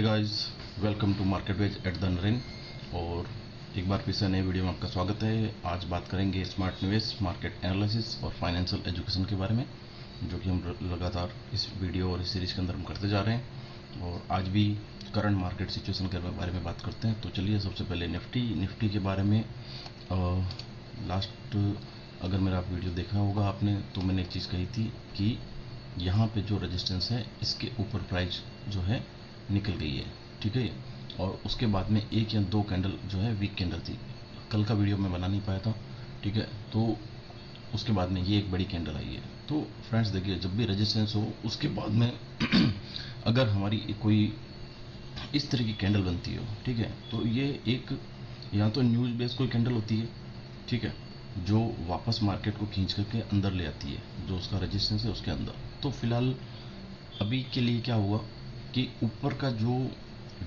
Hey guys, welcome to market ways at the Naren. और एक बार फिर से नए वीडियो में आपका स्वागत है। आज बात करेंगे स्मार्ट निवेश, मार्केट एनालिसिस और फाइनेंशियल एजुकेशन के बारे में, जो कि हम लगातार इस वीडियो और इस सीरीज के अंदर हम करते जा रहे हैं। और आज भी करंट मार्केट सिचुएशन के बारे में बात करते हैं। तो चलिए, सबसे पहले निफ्टी के बारे में लास्ट अगर मेरा वीडियो देखा होगा आपने, तो मैंने एक चीज़ कही थी कि यहाँ पे जो रेजिस्टेंस है इसके ऊपर प्राइस जो है निकल गई है, ठीक है। और उसके बाद में एक या दो कैंडल जो है वीक कैंडल थी। कल का वीडियो मैं बना नहीं पाया था, ठीक है। तो उसके बाद में ये एक बड़ी कैंडल आई है। तो फ्रेंड्स देखिए, जब भी रेजिस्टेंस हो उसके बाद में अगर हमारी कोई इस तरह की कैंडल बनती हो, ठीक है, तो ये एक या तो न्यूज़ बेस्ड कोई कैंडल होती है, ठीक है, जो वापस मार्केट को खींच करके अंदर ले आती है, जो उसका रेजिस्टेंस है उसके अंदर। तो फिलहाल अभी के लिए क्या हुआ कि ऊपर का जो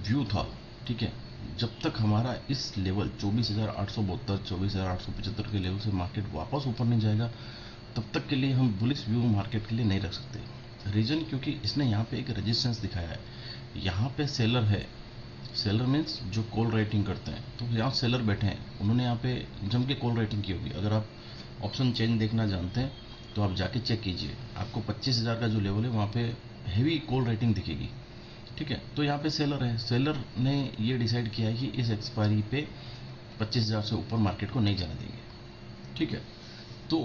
व्यू था, ठीक है, जब तक हमारा इस लेवल 24,872 24,875 के लेवल से मार्केट वापस ऊपर नहीं जाएगा, तब तक के लिए हम बुलिश व्यू मार्केट के लिए नहीं रख सकते। रीजन क्योंकि इसने यहाँ पे एक रेजिस्टेंस दिखाया है। यहाँ पे सेलर है, सेलर मीन्स जो कॉल राइटिंग करते हैं। तो यहाँ सेलर बैठे हैं, उन्होंने यहाँ पे जम के कॉल राइटिंग की होगी। अगर आप ऑप्शन चेंज देखना जानते हैं तो आप जाके चेक कीजिए, आपको 25,000 का जो लेवल है वहाँ पे हैवी कॉल राइटिंग दिखेगी, ठीक है। तो यहाँ पे सेलर है, सेलर ने ये डिसाइड किया है कि इस एक्सपायरी पे 25,000 से ऊपर मार्केट को नहीं जाने देंगे, ठीक है। तो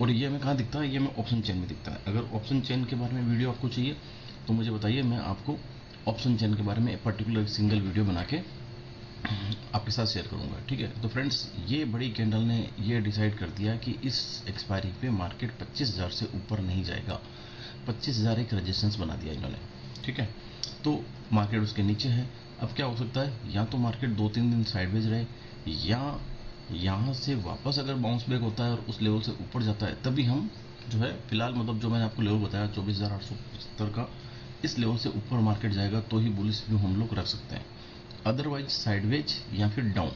और ये हमें कहाँ दिखता है, ये हमें ऑप्शन चेन में दिखता है। अगर ऑप्शन चेन के बारे में वीडियो आपको चाहिए तो मुझे बताइए, मैं आपको ऑप्शन चेन के बारे में पर्टिकुलर सिंगल वीडियो बना के आपके साथ शेयर करूंगा, ठीक है। तो फ्रेंड्स, ये बड़ी कैंडल ने ये डिसाइड कर दिया कि इस एक्सपायरी पे मार्केट 25,000 से ऊपर नहीं जाएगा। 25,000 एक रेजिस्टेंस बना दिया इन्होंने, ठीक है। तो मार्केट उसके नीचे है। अब क्या हो सकता है, या तो मार्केट 2-3 दिन साइडवेज रहे, या यहाँ से वापस अगर बाउंस बैक होता है और उस लेवल से ऊपर जाता है, तभी हम जो है फिलहाल, मतलब जो मैंने आपको लेवल बताया 24,875 का, इस लेवल से ऊपर मार्केट जाएगा तो ही बुलिश व्यू हम लोग रख सकते हैं। अदरवाइज साइडवेज या फिर डाउन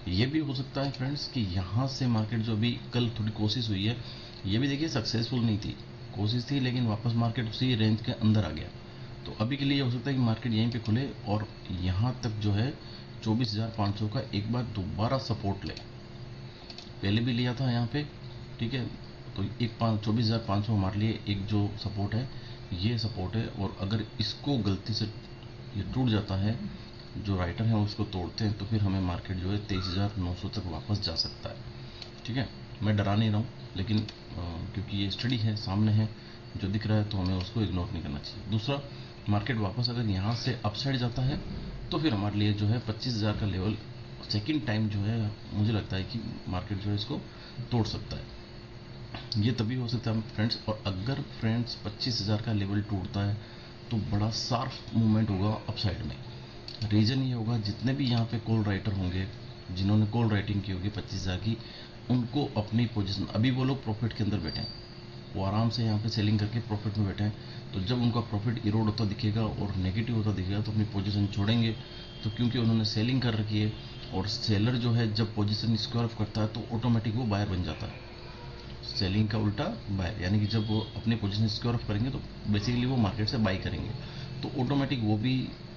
ये भी हो सकता है फ्रेंड्स, कि यहाँ से मार्केट जो भी कल थोड़ी कोशिश हुई है, ये भी देखिए सक्सेसफुल नहीं थी, कोशिश थी, लेकिन वापस मार्केट उसी रेंज के अंदर आ गया। तो अभी के लिए हो सकता है कि मार्केट यहीं पे खुले और यहाँ तक जो है 24,500 का एक बार दोबारा सपोर्ट ले। पहले भी लिया था यहाँ पे, ठीक है। तो एक 24,500 हमारे लिए एक जो सपोर्ट है, ये सपोर्ट है। और अगर इसको गलती से ये टूट जाता है, जो राइटर हैं उसको तोड़ते हैं, तो फिर हमें मार्केट जो है 23,900 तक वापस जा सकता है, ठीक है। मैं डरा नहीं रहा हूँ, लेकिन क्योंकि ये स्टडी है, सामने है, जो दिख रहा है, तो हमें उसको इग्नोर नहीं करना चाहिए। दूसरा, मार्केट वापस अगर यहाँ से अपसाइड जाता है तो फिर हमारे लिए जो है 25,000 का लेवल सेकेंड टाइम जो है, मुझे लगता है कि मार्केट जो है इसको तोड़ सकता है। ये तभी हो सकता है फ्रेंड्स। और अगर फ्रेंड्स 25,000 का लेवल टूटता है तो बड़ा शार्प मूवमेंट होगा अपसाइड में। रीज़न ये होगा, जितने भी यहाँ पे कॉल राइटर होंगे, जिन्होंने कॉल राइटिंग की होगी 25,000 की, उनको अपनी पोजीशन, अभी वो लोग प्रॉफिट के अंदर बैठे हैं, वो आराम से यहाँ पे सेलिंग करके प्रॉफिट में बैठे हैं। तो जब उनका प्रॉफिट इरोड होता दिखेगा और नेगेटिव होता दिखेगा तो अपनी पोजीशन छोड़ेंगे। तो क्योंकि उन्होंने सेलिंग कर रखी है, और सेलर जो है जब पोजीशन स्क्वायर ऑफ करता है तो ऑटोमेटिक वो बायर बन जाता है। सेलिंग का उल्टा बायर, यानी कि जब वो अपनी पोजीशन स्क्वायर ऑफ करेंगे तो बेसिकली वो मार्केट से बाई करेंगे, तो ऑटोमेटिक वो भी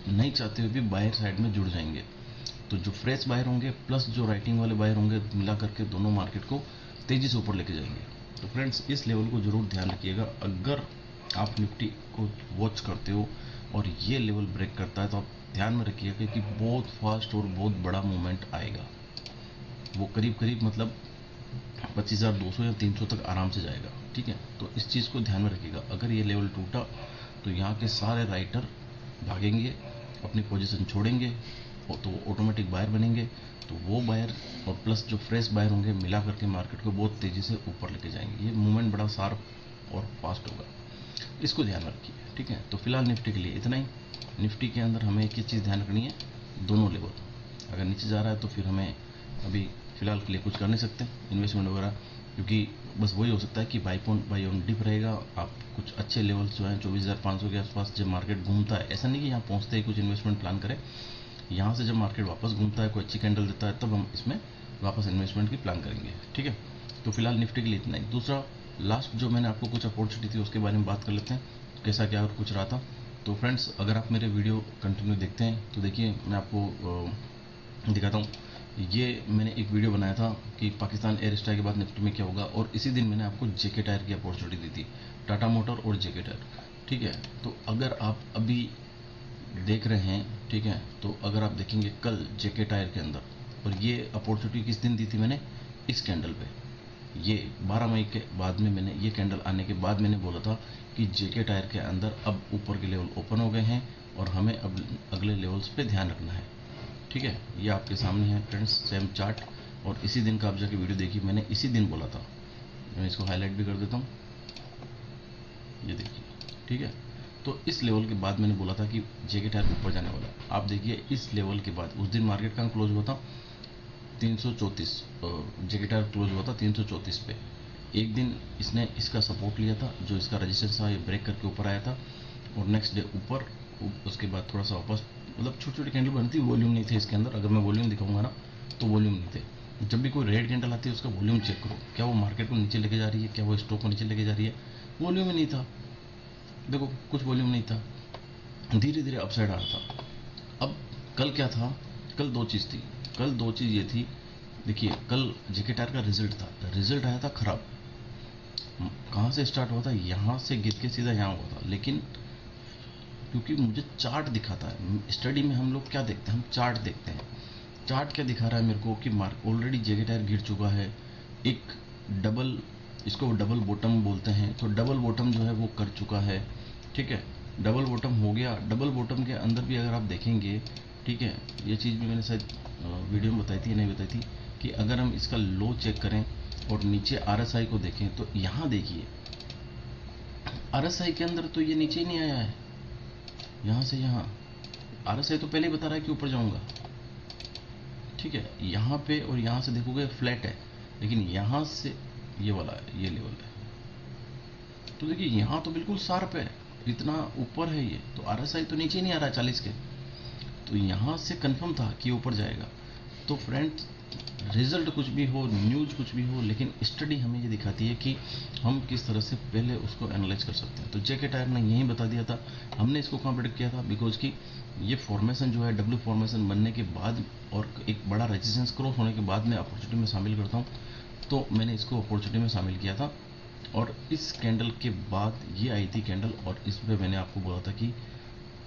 नहीं चाहते हुए भी बायर साइड में जुड़ जाएंगे। तो जो फ्रेश बायर होंगे प्लस जो राइटिंग वाले बायर होंगे, मिला करके दोनों मार्केट को तेजी से ऊपर लेके जाएंगे। तो फ्रेंड्स, इस लेवल को जरूर ध्यान रखिएगा। अगर आप निफ्टी को वॉच करते हो और ये लेवल ब्रेक करता है, तो आप ध्यान में रखिएगा कि बहुत फास्ट और बहुत बड़ा मूवमेंट आएगा। वो करीब करीब मतलब 25,200 या 300 तक आराम से जाएगा, ठीक है। तो इस चीज़ को ध्यान में रखिएगा। अगर ये लेवल टूटा तो यहाँ के सारे राइटर भागेंगे, अपनी पोजीशन छोड़ेंगे, तो ऑटोमेटिक बायर बनेंगे। तो वो बायर और प्लस जो फ्रेश बायर होंगे, मिला करके मार्केट को बहुत तेज़ी से ऊपर लेके जाएंगे। ये मूवमेंट बड़ा शार्प और फास्ट होगा, इसको ध्यान में रखिए, ठीक है। तो फिलहाल निफ्टी के लिए इतना ही। निफ्टी के अंदर हमें एक ही चीज़ ध्यान रखनी है, दोनों लेवल अगर नीचे जा रहा है तो फिर हमें अभी फिलहाल के लिए कुछ कर नहीं सकते इन्वेस्टमेंट वगैरह, क्योंकि बस वही हो सकता है कि बाई ऑन डिप रहेगा। आप कुछ अच्छे लेवल्स जो हैं 24,500 के आसपास जब मार्केट घूमता है, ऐसा नहीं कि यहाँ पहुँचते ही कुछ इन्वेस्टमेंट प्लान करें, यहाँ से जब मार्केट वापस घूमता है, कोई अच्छी कैंडल देता है, तब हम इसमें वापस इन्वेस्टमेंट की प्लान करेंगे, ठीक है। तो फिलहाल निफ्टी के लिए इतना ही। दूसरा, लास्ट जो मैंने आपको कुछ अपॉर्चुनिटी थी उसके बारे में बात कर लेते हैं, कैसा क्या कुछ रहा था। तो फ्रेंड्स, अगर आप मेरे वीडियो कंटिन्यू देखते हैं तो देखिए मैं आपको दिखाता हूँ। ये मैंने एक वीडियो बनाया था कि पाकिस्तान एयर स्ट्राइक के बाद निफ्टी में क्या होगा, और इसी दिन मैंने आपको जेके टायर की अपॉर्चुनिटी दी थी, टाटा मोटर और जेके टायर। ठीक है, तो अगर आप अभी देख रहे हैं, ठीक है, तो अगर आप देखेंगे कल जेके टायर के अंदर, और ये अपॉर्चुनिटी किस दिन दी थी मैंने, इस कैंडल पे, ये 12 मई के बाद में मैंने, ये कैंडल आने के बाद मैंने बोला था कि जेके टायर के अंदर अब ऊपर के लेवल ओपन हो गए हैं और हमें अब अगले लेवल्स पे ध्यान रखना है। ठीक है, ये आपके सामने है फ्रेंड्स, सेम चार्ट, और इसी दिन का आप जाके वीडियो देखिए, मैंने इसी दिन बोला था। मैं इसको हाईलाइट भी कर देता हूँ, ये देखिए। ठीक है, तो इस लेवल के बाद मैंने बोला था कि जेके टायर ऊपर जाने वाला है। आप देखिए इस लेवल के बाद उस दिन मार्केट कहाँ क्लोज हुआ था, 334, जेके टायर क्लोज हुआ था 334 पे। एक दिन इसने इसका सपोर्ट लिया था, जो इसका रजिस्टेंस था, ये ब्रेक करके ऊपर आया था, और नेक्स्ट डे ऊपर, उसके बाद थोड़ा सा वापस, मतलब छोटी छोटी कैंडल बनती, वॉल्यूम नहीं थे इसके अंदर। अगर मैं वॉल्यूम दिखाऊंगा ना तो वॉल्यूम नहीं थे। जब भी कोई रेड कैंडल आती है उसका वॉल्यूम चेक करो, क्या वो मार्केट को नीचे लेके जा रही है, क्या वो स्टॉक को नीचे लेके जा रही है। वॉल्यूम ही नहीं था, देखो कुछ वॉल्यूम नहीं था, धीरे धीरे अपसाइड आ रहा था। अब कल क्या था, कल दो चीज़ थी, कल दो चीज़ ये थी, देखिए कल जेके टायर का रिजल्ट था, रिजल्ट आया था खराब। कहाँ से स्टार्ट हुआ था, यहाँ से गिर के सीधा यहाँ हुआ था, लेकिन क्योंकि मुझे चार्ट दिखाता है, स्टडी में हम लोग क्या देखते हैं, हम चार्ट देखते हैं। चार्ट क्या दिखा रहा है मेरे को कि मार्क ऑलरेडी जेके टायर गिर चुका है, एक डबल, इसको डबल बॉटम बोलते हैं, तो डबल बॉटम जो है वो कर चुका है। ठीक है, डबल बॉटम हो गया। डबल बॉटम के अंदर भी अगर आप देखेंगे, ठीक है, ये चीज़ भी मैंने शायद वीडियो में बताई थी या नहीं बताई थी, कि अगर हम इसका लो चेक करें और नीचे आरएसआई को देखें, तो यहाँ देखिए आरएसआई के अंदर तो ये नीचे ही नहीं आया है, यहाँ से यहाँ आरएसआई तो पहले ही बता रहा है कि ऊपर जाऊंगा। ठीक है, यहाँ पे और यहाँ से देखोगे फ्लैट है, लेकिन यहाँ से ये वाला है, ये लेवल है, तो देखिए यहाँ तो बिल्कुल शार्प है, इतना ऊपर है ये, तो आरएसआई तो नीचे नहीं आ रहा है 40 के, तो यहाँ से कंफर्म था कि ऊपर जाएगा। तो फ्रेंड्स, रिजल्ट कुछ भी हो, न्यूज़ कुछ भी हो, लेकिन स्टडी हमें ये दिखाती है कि हम किस तरह से पहले उसको एनालाइज कर सकते हैं। तो जेके टायर ने यही बता दिया था, हमने इसको कहाँ प्रेडिक्ट किया था, बिकॉज कि ये फॉर्मेशन जो है, डब्ल्यू फॉर्मेशन बनने के बाद और एक बड़ा रेजिस्टेंस क्रॉस होने के बाद मैं अपॉर्चुनिटी में शामिल करता हूँ, तो मैंने इसको अपॉर्चुनिटी में शामिल किया था। और इस कैंडल के बाद ये आई थी कैंडल, और इस पर मैंने आपको बोला था कि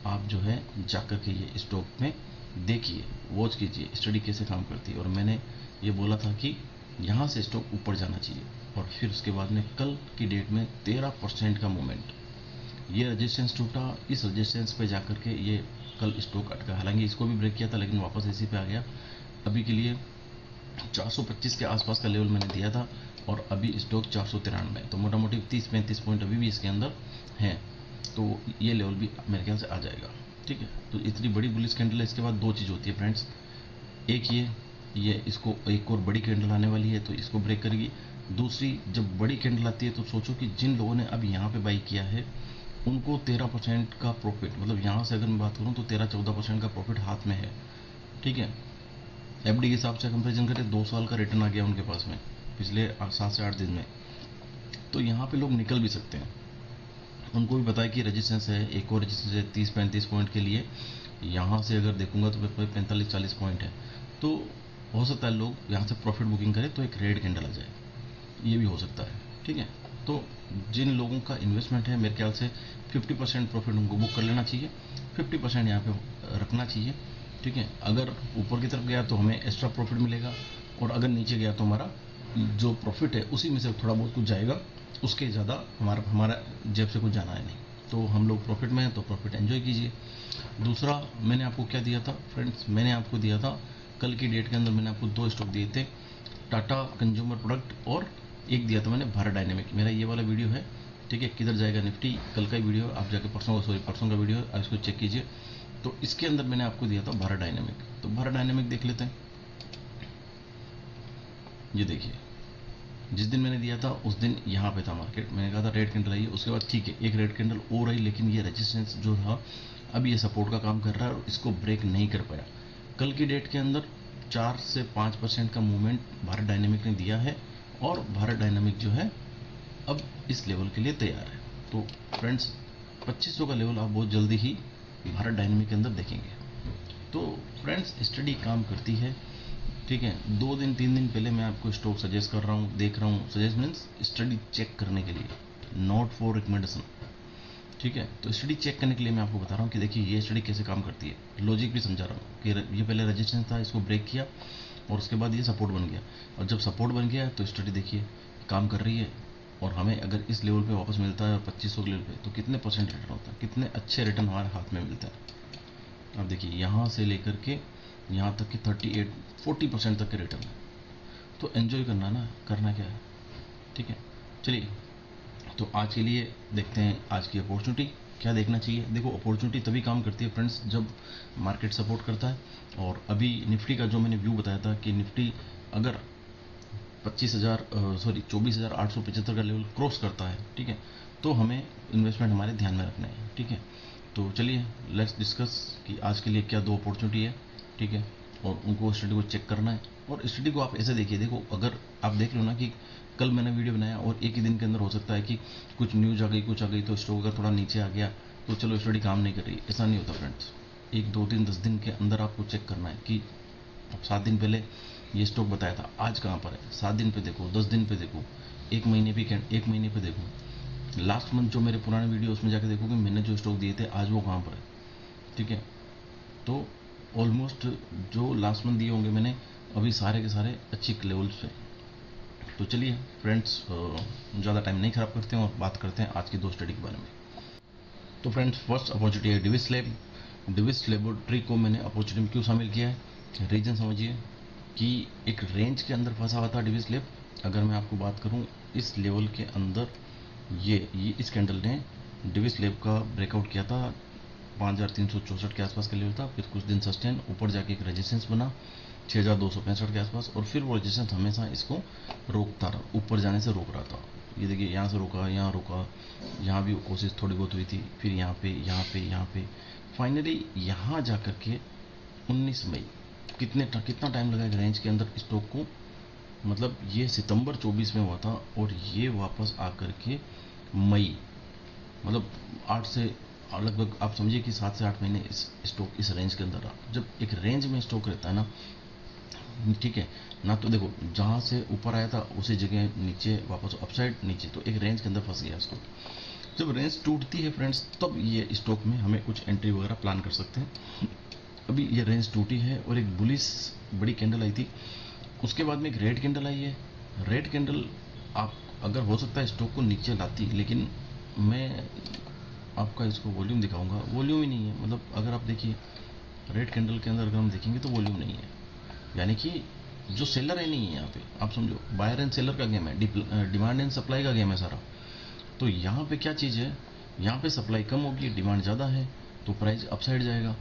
आप जो है जाकर के ये स्टॉक में देखिए, वॉच कीजिए स्टडी कैसे काम करती है, और मैंने ये बोला था कि यहाँ से स्टॉक ऊपर जाना चाहिए। और फिर उसके बाद में कल की डेट में 13% का मूवमेंट, ये रेजिस्टेंस टूटा, इस रेजिस्टेंस पे जाकर के ये कल स्टॉक अटका। हालांकि इसको भी ब्रेक किया था, लेकिन वापस इसी पे आ गया। अभी के लिए 425 के आसपास का लेवल मैंने दिया था, और अभी स्टॉक 493, तो मोटा मोटी 30-35 पॉइंट अभी भी इसके अंदर हैं, तो ये लेवल भी मेरे ख्याल से आ जाएगा। ठीक है, तो इतनी बड़ी बुलिश कैंडल है। इसके बाद दो चीज़ होती है फ्रेंड्स, एक ये इसको एक और बड़ी कैंडल आने वाली है, तो इसको ब्रेक करेगी। दूसरी, जब बड़ी कैंडल आती है तो सोचो कि जिन लोगों ने अब यहाँ पे बाई किया है उनको 13% का प्रॉफिट, मतलब यहाँ से अगर मैं बात करूँ तो 13-14% का प्रॉफिट हाथ में है। ठीक है, एफडी के हिसाब से कंपेरिजन करें, 2 साल का रिटर्न आ गया उनके पास में पिछले 7 से 8 दिन में। तो यहाँ पे लोग निकल भी सकते हैं, उनको भी पता है कि रेजिस्टेंस है, एक और रेजिस्टेंस है 30-35 पॉइंट के लिए। यहाँ से अगर देखूंगा तो 45-40 पॉइंट है, तो हो सकता है लोग यहाँ से प्रॉफिट बुकिंग करें तो एक रेड कैंडल आ जाए, ये भी हो सकता है। ठीक है, तो जिन लोगों का इन्वेस्टमेंट है मेरे ख्याल से 50% प्रॉफिट उनको बुक कर लेना चाहिए, 50% यहाँ पे रखना चाहिए। ठीक है, अगर ऊपर की तरफ गया तो हमें एक्स्ट्रा प्रॉफिट मिलेगा, और अगर नीचे गया तो हमारा जो प्रॉफिट है उसी में से थोड़ा बहुत कुछ जाएगा, उसके ज़्यादा हमारा जेब से कुछ जाना है नहीं। तो हम लोग प्रॉफिट में हैं तो प्रॉफिट एंजॉय कीजिए। दूसरा मैंने आपको क्या दिया था फ्रेंड्स, मैंने आपको दिया था कल की डेट के अंदर, मैंने आपको 2 स्टॉक दिए थे, टाटा कंज्यूमर प्रोडक्ट, और एक दिया था मैंने भारत डायनेमिक। मेरा ये वाला वीडियो है, ठीक है, किधर जाएगा निफ्टी, कल का ही वीडियो, आप जाके परसों का वीडियो है, आप इसको चेक कीजिए। तो इसके अंदर मैंने आपको दिया था भारत डायनेमिक, तो भारत डायनेमिक देख लेते हैं। ये देखिए, जिस दिन मैंने दिया था उस दिन यहाँ पे था मार्केट, मैंने कहा था रेड कैंडल आई है, उसके बाद ठीक है एक रेड कैंडल और आई, लेकिन ये रेजिस्टेंस जो था अब ये सपोर्ट का काम कर रहा है और इसको ब्रेक नहीं कर पाया। कल की डेट के अंदर 4 से 5% का मूवमेंट भारत डायनेमिक ने दिया है, और भारत डायनेमिक जो है अब इस लेवल के लिए तैयार है। तो फ्रेंड्स, 2500 का लेवल आप बहुत जल्दी ही भारत डायनेमिक के अंदर देखेंगे। तो फ्रेंड्स स्टडी काम करती है, ठीक है। 2 दिन 3 दिन पहले मैं आपको स्टॉक सजेस्ट कर रहा हूँ, देख रहा हूँ, सजेस्ट मीन्स स्टडी चेक करने के लिए, नॉट फॉर रिकमेंडेशन, ठीक है। तो स्टडी चेक करने के लिए मैं आपको बता रहा हूँ कि देखिए ये स्टडी कैसे काम करती है, लॉजिक भी समझा रहा हूँ कि ये पहले रेजिस्टेंस था, इसको ब्रेक किया और उसके बाद ये सपोर्ट बन गया, और जब सपोर्ट बन गया तो स्टडी देखिए काम कर रही है। और हमें अगर इस लेवल पे वापस मिलता है 2500 के लेवल पे, तो कितने परसेंट रिटर्न होता है, कितने अच्छे रिटर्न हमारे हाथ में मिलता है। अब देखिए यहाँ से लेकर के यहाँ तक कि 38-40% तक के रिटर्न है। तो एंजॉय करना ना, करना क्या है, ठीक है। चलिए तो आज के लिए देखते हैं आज की अपॉर्चुनिटी क्या देखना चाहिए। देखो अपॉर्चुनिटी तभी काम करती है फ्रेंड्स जब मार्केट सपोर्ट करता है। और अभी निफ्टी का जो मैंने व्यू बताया था कि निफ्टी अगर 24,875 का लेवल क्रॉस करता है, ठीक है, तो हमें इन्वेस्टमेंट हमारे ध्यान में रखना है, ठीक है। तो चलिए लेट्स डिस्कस कि आज के लिए क्या 2 अपॉर्चुनिटी है, ठीक है, और उनको स्टडी को चेक करना है। और स्टडी को आप ऐसे देखिए, देखो अगर आप देख लो ना कि कल मैंने वीडियो बनाया और एक ही दिन के अंदर हो सकता है कि कुछ न्यूज आ गई, कुछ आ गई, तो स्टॉक अगर थोड़ा नीचे आ गया तो चलो स्टडी काम नहीं कर रही, ऐसा नहीं होता फ्रेंड्स। 1 2 3 10 दिन के अंदर आपको चेक करना है कि अब 7 दिन पहले ये स्टॉक बताया था, आज कहाँ पर है, 7 दिन पे देखो, 10 दिन पे देखो, 1 महीने पे देखो, लास्ट मंथ जो मेरे पुराने वीडियो उसमें जाके देखो कि मैंने जो स्टॉक दिए थे आज वो कहाँ पर है, ठीक है। तो ऑलमोस्ट जो लास्ट मंथ दिए होंगे मैंने अभी सारे के सारे अच्छी लेवल्स पे। तो चलिए फ्रेंड्स ज़्यादा टाइम नहीं खराब करते हैं और बात करते हैं आज की 2 स्टडी के बारे में। तो फ्रेंड्स फर्स्ट अपॉर्चुनिटी है डिविस लैब। डिविस लेबोरेटरी को मैंने अपॉर्चुनिटी में क्यों शामिल किया है, रीजन समझिए कि एक रेंज के अंदर फंसा हुआ था डिविस लैब। अगर मैं आपको बात करूं इस लेवल के अंदर ये इस कैंडल ने डिविस लैब का ब्रेकआउट किया था, 5364 के आसपास का लेवल था, फिर कुछ दिन सस्टेन, ऊपर जाके एक रेजिस्टेंस बना 6265 के आसपास, और फिर वो रेजिस्टेंस हमेशा इसको रोकता रहा, ऊपर जाने से रोक रहा था। ये देखिए यहाँ से रोका, यहाँ रोका, यहाँ भी कोशिश थोड़ी बहुत हुई थी, फिर यहाँ पे फाइनली यहाँ जा कर के 19 मई, कितना टाइम लगा रेंज के अंदर स्टॉक को, मतलब ये सितंबर 24 में हुआ था और ये वापस आकर के मई, मतलब 8 से लगभग आप समझिए कि 7 से 8 महीने इस स्टॉक इस रेंज के अंदर रहा। जब एक रेंज में स्टॉक रहता है ना, ठीक है ना, तो देखो जहाँ से ऊपर आया था उसी जगह नीचे वापस अपसाइड नीचे, तो एक रेंज के अंदर फंस गया स्टॉक। जब रेंज टूटती है फ्रेंड्स तब ये स्टॉक में हमें कुछ एंट्री वगैरह प्लान कर सकते हैं। अभी ये रेंज टूटी है और एक बुलिश बड़ी कैंडल आई थी, उसके बाद में एक रेड कैंडल आई है। रेड कैंडल आप अगर हो सकता है स्टॉक को नीचे लाती, लेकिन मैं आपका इसको वॉल्यूम दिखाऊंगा, वॉल्यूम ही नहीं है। मतलब अगर आप देखिए रेड कैंडल के अंदर अगर हम देखेंगे तो वॉल्यूम नहीं है, यानी कि जो सेलर है नहीं है यहाँ पे, आप समझो बायर एंड सेलर का गेम है, डिमांड एंड सप्लाई का गेम है सारा। तो यहाँ पे क्या चीज़ है, यहाँ पे सप्लाई कम होगी, डिमांड ज़्यादा है, तो प्राइस अपसाइड जाएगा।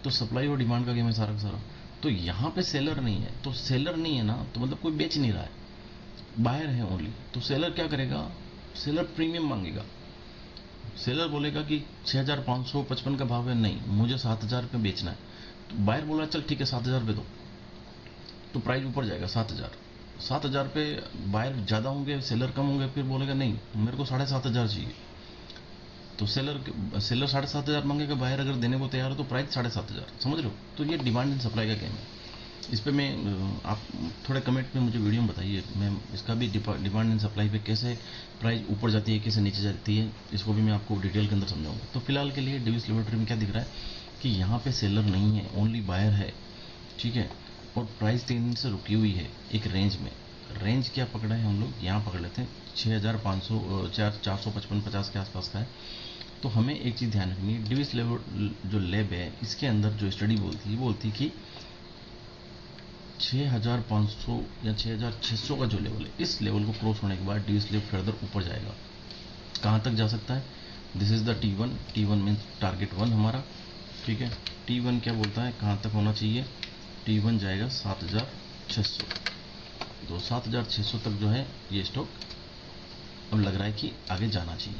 तो सप्लाई और डिमांड का गेम है सारा का सारा। तो यहाँ पे सेलर नहीं है, तो सेलर नहीं है ना, तो मतलब कोई बेच नहीं रहा है, बायर है ओनली। तो सेलर क्या करेगा, सेलर प्रीमियम मांगेगा। सेलर बोलेगा कि 6555 का भाव है, नहीं मुझे 7000 पे बेचना है। तो बायर बोला चल ठीक है 7000 पे दो, तो प्राइस ऊपर जाएगा 7000 पे। बायर ज़्यादा होंगे, सेलर कम होंगे, फिर बोलेगा नहीं मेरे को 7500 चाहिए। तो सेलर 7500 मांगेगा, बायर अगर देने को तैयार हो तो प्राइस 7500, समझ रहे हो। तो ये डिमांड एंड सप्लाई का गेम है। इस पे मैं आप थोड़े कमेंट में मुझे वीडियो में बताइए, मैं इसका भी डिमांड एंड सप्लाई पे कैसे प्राइस ऊपर जाती है कैसे नीचे जाती है, इसको भी मैं आपको डिटेल के अंदर समझाऊंगा। तो फिलहाल के लिए डिविस लेबोरेटरी में क्या दिख रहा है कि यहाँ पे सेलर नहीं है, ओनली बायर है, ठीक है। और प्राइस 3 दिन से रुकी हुई है एक रेंज में। रेंज क्या पकड़ा है हम लोग, यहाँ पकड़ लेते हैं 455-50 के आसपास का है। तो हमें एक चीज़ ध्यान रखनी है, डिविस जो लैब है इसके अंदर जो स्टडी बोलती कि 6500 या 6600 का जो लेवल है, इस लेवल को क्रॉस होने के बाद डिविस लैब फर्दर ऊपर जाएगा। कहाँ तक जा सकता है, this is the T1 means target 1 हमारा, ठीक है। T1 क्या बोलता है कहाँ तक होना चाहिए, T1 जाएगा 7600। तो 7600 तक जो है ये स्टॉक अब लग रहा है कि आगे जाना चाहिए।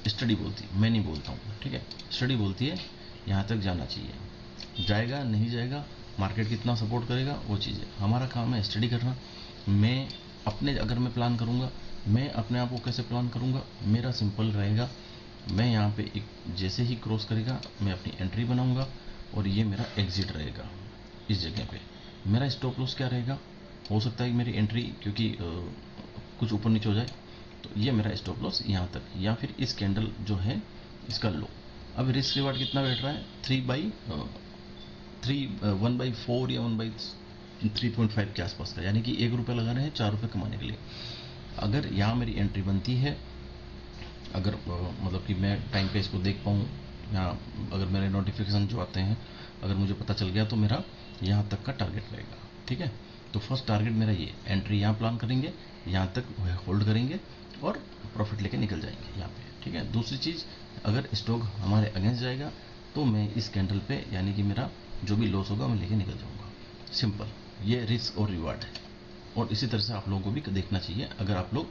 स्टडी बोलती है, मैं नहीं बोलता हूँ, ठीक है। स्टडी बोलती है यहाँ तक जाना चाहिए, जाएगा नहीं जाएगा, मार्केट कितना सपोर्ट करेगा वो चीज़ है। हमारा काम है स्टडी करना। अगर मैं प्लान करूँगा, मैं अपने आप को कैसे प्लान करूँगा, मेरा सिंपल रहेगा मैं यहाँ पे एक जैसे ही क्रॉस करेगा मैं अपनी एंट्री बनाऊंगा और ये मेरा एग्जिट रहेगा। इस जगह पे मेरा स्टॉप लॉस क्या रहेगा, हो सकता है कि मेरी एंट्री क्योंकि कुछ ऊपर नीचे हो जाए, तो ये मेरा स्टॉप लॉस यहाँ तक, या फिर इस कैंडल जो है इसका लो। अब रिस्क रिवार्ड कितना बैठ रहा है, 1/4 या 1/3.5 के आसपास का, यानी कि 1 रुपये लगा रहे हैं 4 रुपये कमाने के लिए। अगर यहाँ मेरी एंट्री बनती है, अगर मतलब कि मैं टाइम पे इसको देख पाऊँ, या अगर मेरे नोटिफिकेशन जो आते हैं अगर मुझे पता चल गया, तो मेरा यहाँ तक का टारगेट रहेगा। ठीक है, तो फर्स्ट टारगेट मेरा ये, एंट्री यहाँ प्लान करेंगे, यहाँ तक होल्ड करेंगे और प्रॉफिट लेके निकल जाएंगे यहाँ पे। ठीक है, दूसरी चीज़, अगर स्टॉक हमारे अगेंस्ट जाएगा तो मैं इस कैंडल पे यानी कि मेरा जो भी लॉस होगा मैं लेके निकल जाऊँगा। सिंपल, ये रिस्क और रिवार्ड है, और इसी तरह से आप लोगों को भी देखना चाहिए अगर आप लोग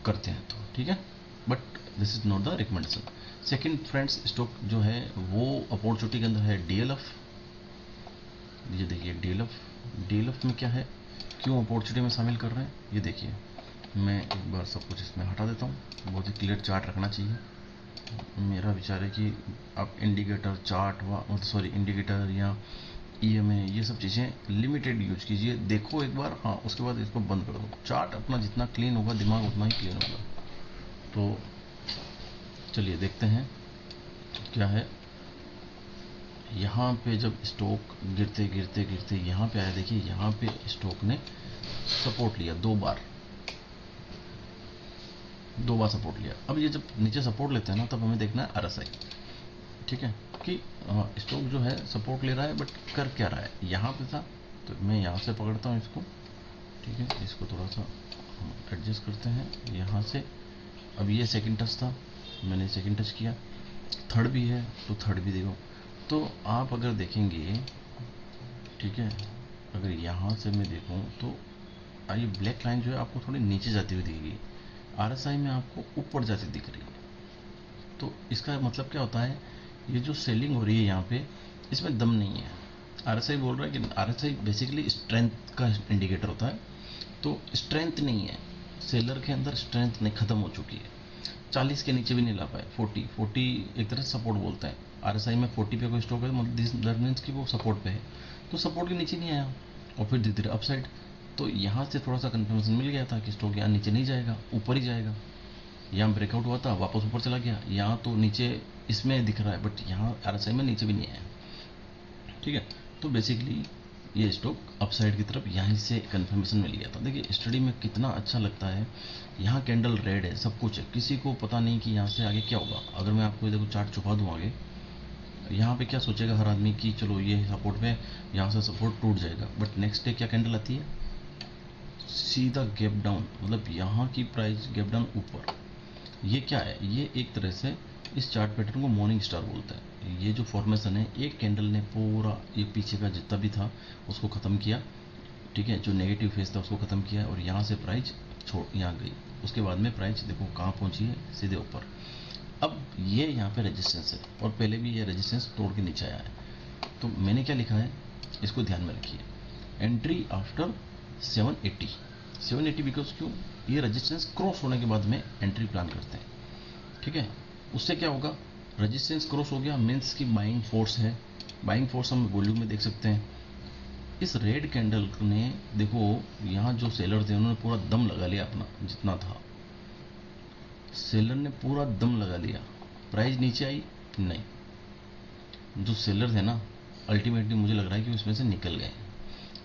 करते हैं तो। ठीक है, but this is not the recommendation. Second friends, stock जो है वो अपॉर्चुनिटी के अंदर है डीएलएफ। ये देखिए डीएलएफ में क्या है, क्यों अपॉर्चुनिटी में शामिल कर रहे हैं, ये देखिए। मैं एक बार सब कुछ इसमें हटा देता हूँ, बहुत ही क्लियर चार्ट रखना चाहिए। मेरा विचार है कि आप इंडिकेटर चार्ट इंडिकेटर या ईएमए ये सब चीज़ें लिमिटेड यूज कीजिए, देखो एक बार, हाँ उसके बाद इसको बंद कर दो। चार्ट अपना जितना क्लीन होगा दिमाग उतना ही क्लीन होगा। तो चलिए देखते हैं क्या है। यहाँ पे जब स्टॉक गिरते गिरते गिरते यहाँ पे आया, देखिए यहाँ पे स्टॉक ने सपोर्ट लिया, दो बार सपोर्ट लिया। अब ये जब नीचे सपोर्ट लेते हैं ना, तब हमें देखना है आरएसआई। ठीक है, कि स्टॉक जो है सपोर्ट ले रहा है, बट कर क्या रहा है, यहाँ पे था तो मैं यहाँ से पकड़ता हूँ इसको। ठीक है, इसको थोड़ा सा हम एडजस्ट करते हैं यहाँ से। अब ये सेकंड टच था, मैंने सेकंड टच किया, थर्ड भी है तो थर्ड भी देखो। तो आप अगर देखेंगे, ठीक है, अगर यहाँ से मैं देखूँ तो ये ब्लैक लाइन जो है आपको थोड़ी नीचे जाती हुई दिखेगी, आरएसआई में आपको ऊपर जाती दिख रही है। तो इसका मतलब क्या होता है, ये जो सेलिंग हो रही है यहाँ पे, इसमें दम नहीं है। आरएसआई बोल रहा है कि आरएसआई बेसिकली स्ट्रेंथ का इंडिकेटर होता है, तो स्ट्रेंथ नहीं है सेलर के अंदर, स्ट्रेंथ नहीं, खत्म हो चुकी है। 40 के नीचे भी नहीं ला पाए, 40 एक तरह से सपोर्ट बोलते हैं। आरएसआई में 40 पे कोई स्टॉक है, मतलब दैट मीन्स कि वो सपोर्ट पे है, तो सपोर्ट के नीचे नहीं आया और फिर धीरे धीरे अपसाइड। तो यहाँ से थोड़ा सा कंफर्मेशन मिल गया था कि स्टॉक यहाँ नीचे नहीं जाएगा, ऊपर ही जाएगा। यहाँ ब्रेकआउट हुआ था, वापस ऊपर चला गया, यहाँ तो नीचे इसमें दिख रहा है, बट यहाँ आरएसआई में नीचे भी नहीं आया। ठीक है, तो बेसिकली ये स्टॉक अपसाइड की तरफ यहाँ से कंफर्मेशन मिल गया था। देखिए स्टडी में कितना अच्छा लगता है, यहाँ कैंडल रेड है, सब कुछ है, किसी को पता नहीं कि यहाँ से आगे क्या होगा। अगर मैं आपको देखो चार्ट छुपा दूँ आगे, यहाँ पे क्या सोचेगा हर आदमी कि चलो ये सपोर्ट पे, यहाँ से सपोर्ट टूट जाएगा, बट नेक्स्ट डे क्या कैंडल आती है, सीधा गैप डाउन, मतलब यहाँ की प्राइस गैप डाउन ऊपर। ये क्या है, ये एक तरह से इस चार्ट पैटर्न को मॉर्निंग स्टार बोलते हैं। ये जो फॉर्मेशन है, एक कैंडल ने पूरा ये पीछे का जितना भी था उसको ख़त्म किया। ठीक है, जो नेगेटिव फेस था उसको ख़त्म किया, और यहाँ से प्राइस छोड़ यहाँ गई। उसके बाद में प्राइस देखो कहाँ पहुँची है, सीधे ऊपर। अब ये यहाँ पे रेजिस्टेंस है, और पहले भी ये रेजिस्टेंस तोड़ के नीचे आया है। तो मैंने क्या लिखा है, इसको ध्यान में रखिए, एंट्री आफ्टर 780 बिकॉज क्यों, ये रेजिस्टेंस क्रॉस होने के बाद में एंट्री प्लान करते हैं। ठीक है, उससे क्या होगा, रेजिस्टेंस क्रॉस हो गया मीन्स की बाइंग फोर्स है। बाइंग फोर्स हम वॉल्यूम में देख सकते हैं। इस रेड कैंडल ने देखो, यहाँ जो सेलर थे उन्होंने पूरा दम लगा लिया अपना जितना था, सेलर ने पूरा दम लगा लिया। प्राइस नीचे आई नहीं, जो सेलर थे ना अल्टीमेटली मुझे लग रहा है कि उसमें से निकल गए।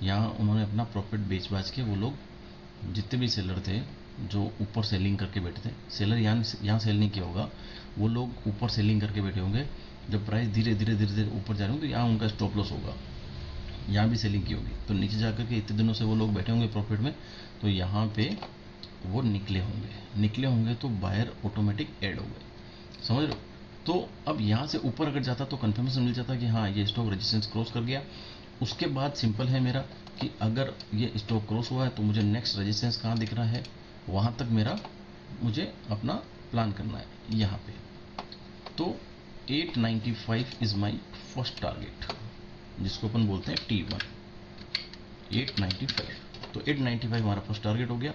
यहाँ उन्होंने अपना प्रॉफिट बेच बाच के, वो लोग जितने भी सेलर थे जो ऊपर सेलिंग करके बैठे थे, सेलर यहाँ सेल नहीं किया होगा, वो लोग ऊपर सेलिंग करके बैठे होंगे। जब प्राइस धीरे धीरे ऊपर जा रहे होंगे तो यहाँ उनका स्टॉप लॉस होगा, यहाँ भी सेलिंग की होगी, तो नीचे जाकर के इतने दिनों से वो लोग बैठे होंगे प्रॉफिट में, तो यहाँ पे वो निकले होंगे तो बायर ऑटोमेटिक ऐड हो गए, समझ रहे हो। तो अब यहाँ से ऊपर अगर जाता तो कंफर्मेशन मिल जाता कि हाँ ये स्टॉक रेजिस्टेंस क्रॉस कर गया। उसके बाद सिंपल है मेरा कि अगर ये स्टॉक क्रॉस हुआ है तो मुझे नेक्स्ट रेजिस्टेंस कहाँ दिख रहा है, वहाँ तक मुझे अपना प्लान करना है यहाँ पे। तो 895 इज माई फर्स्ट टारगेट, जिसको अपन बोलते हैं T1, 895। तो 895 हमारा फर्स्ट टारगेट हो गया।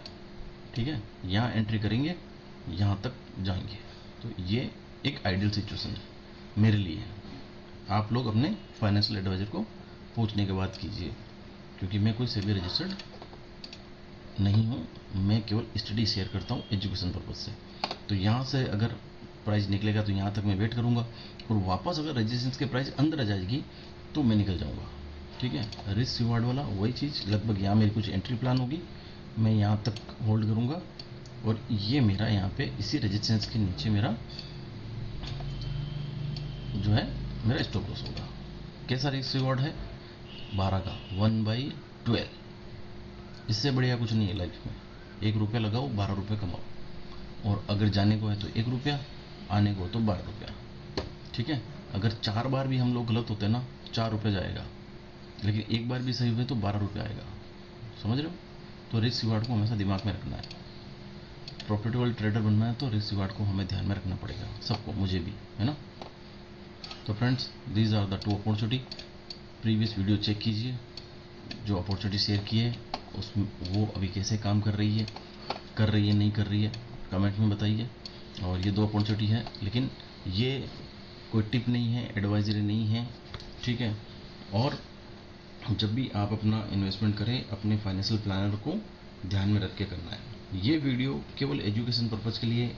ठीक है, यहाँ एंट्री करेंगे, यहाँ तक जाएंगे, तो ये एक आइडियल सिचुएशन है मेरे लिए। आप लोग अपने फाइनेंशियल एडवाइजर को पूछने के बाद कीजिए, क्योंकि मैं कोई सेबी रजिस्टर्ड नहीं हूँ, मैं केवल स्टडी शेयर करता हूँ एजुकेशन पर्पज से। तो यहाँ से अगर प्राइस निकलेगा तो यहाँ तक मैं वेट करूँगा, और वापस अगर रजिस्ट्रेशन के प्राइस अंदर आ जाएगी तो मैं निकल जाऊँगा। ठीक है, रिस्क रिवार्ड वाला वही चीज़, लगभग यहाँ मेरी कुछ एंट्री प्लान होगी, मैं यहाँ तक होल्ड करूँगा, और ये मेरा यहाँ पे इसी रेजिस्टेंस के नीचे मेरा जो है मेरा स्टॉप लॉस होगा। कैसा रिस्क रिवॉर्ड है? 12 का 1/12। इससे बढ़िया कुछ नहीं है लाइफ में। 1 रुपया लगाओ, 12 रुपये कमाओ, और अगर जाने को है तो 1 रुपया, आने को तो 12 रुपया। ठीक है, अगर 4 बार भी हम लोग गलत होते हैं ना, 4 रुपये जाएगा, लेकिन एक बार भी सही हुए तो 12 रुपये आएगा। समझ रहे हो? तो रिस्क रिवार्ड को हमेशा दिमाग में रखना है। प्रॉफिटेबल ट्रेडर बनना है तो रिस्क रिवार्ड को हमें ध्यान में रखना पड़ेगा, सबको, मुझे भी, है ना। तो friends, these are the 2 opportunity. Previous video check कीजिए, जो अपॉर्चुनिटी शेयर की है उसमें वो अभी कैसे काम कर रही है नहीं कर रही है, कमेंट में बताइए। और ये 2 अपॉर्चुनिटी है, लेकिन ये कोई टिप नहीं है, एडवाइजरी नहीं है। ठीक है, और जब भी आप अपना इन्वेस्टमेंट करें, अपने फाइनेंशियल प्लानर को ध्यान में रख के करना है। ये वीडियो केवल एजुकेशन पर्पज़ के लिए,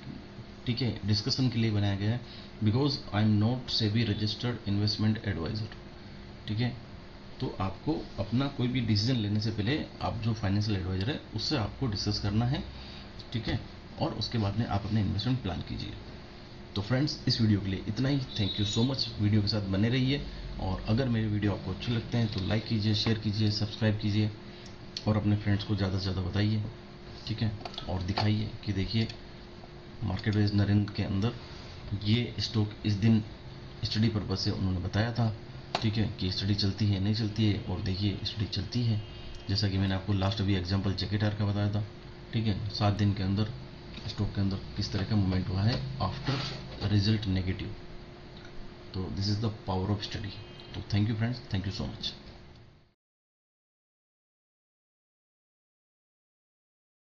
ठीक है, डिस्कशन के लिए बनाया गया है, because I am not SEBI registered investment advisor. ठीक है, तो आपको अपना कोई भी डिसीजन लेने से पहले आप जो फाइनेंशियल एडवाइज़र है उससे आपको डिस्कस करना है। ठीक है, और उसके बाद में आप अपने इन्वेस्टमेंट प्लान कीजिए। तो फ्रेंड्स, इस वीडियो के लिए इतना ही। Thank you so much. Video के साथ बने रहिए, और अगर मेरे वीडियो आपको अच्छे लगते हैं तो लाइक कीजिए, शेयर कीजिए, सब्सक्राइब कीजिए, और अपने फ्रेंड्स को ज़्यादा से ज़्यादा बताइए। ठीक है, और दिखाइए कि देखिए मार्केट वाइज नरेंद्र के अंदर ये स्टॉक इस दिन स्टडी पर्पज से उन्होंने बताया था। ठीक है, कि स्टडी चलती है नहीं चलती है, और देखिए स्टडी चलती है, जैसा कि मैंने आपको लास्ट अभी एग्जांपल जेकेटार का बताया था। ठीक है, 7 दिन के अंदर स्टॉक के अंदर किस तरह का मूवमेंट हुआ है आफ्टर रिजल्ट नेगेटिव। तो this is the power of study. तो thank you friends, thank you so much.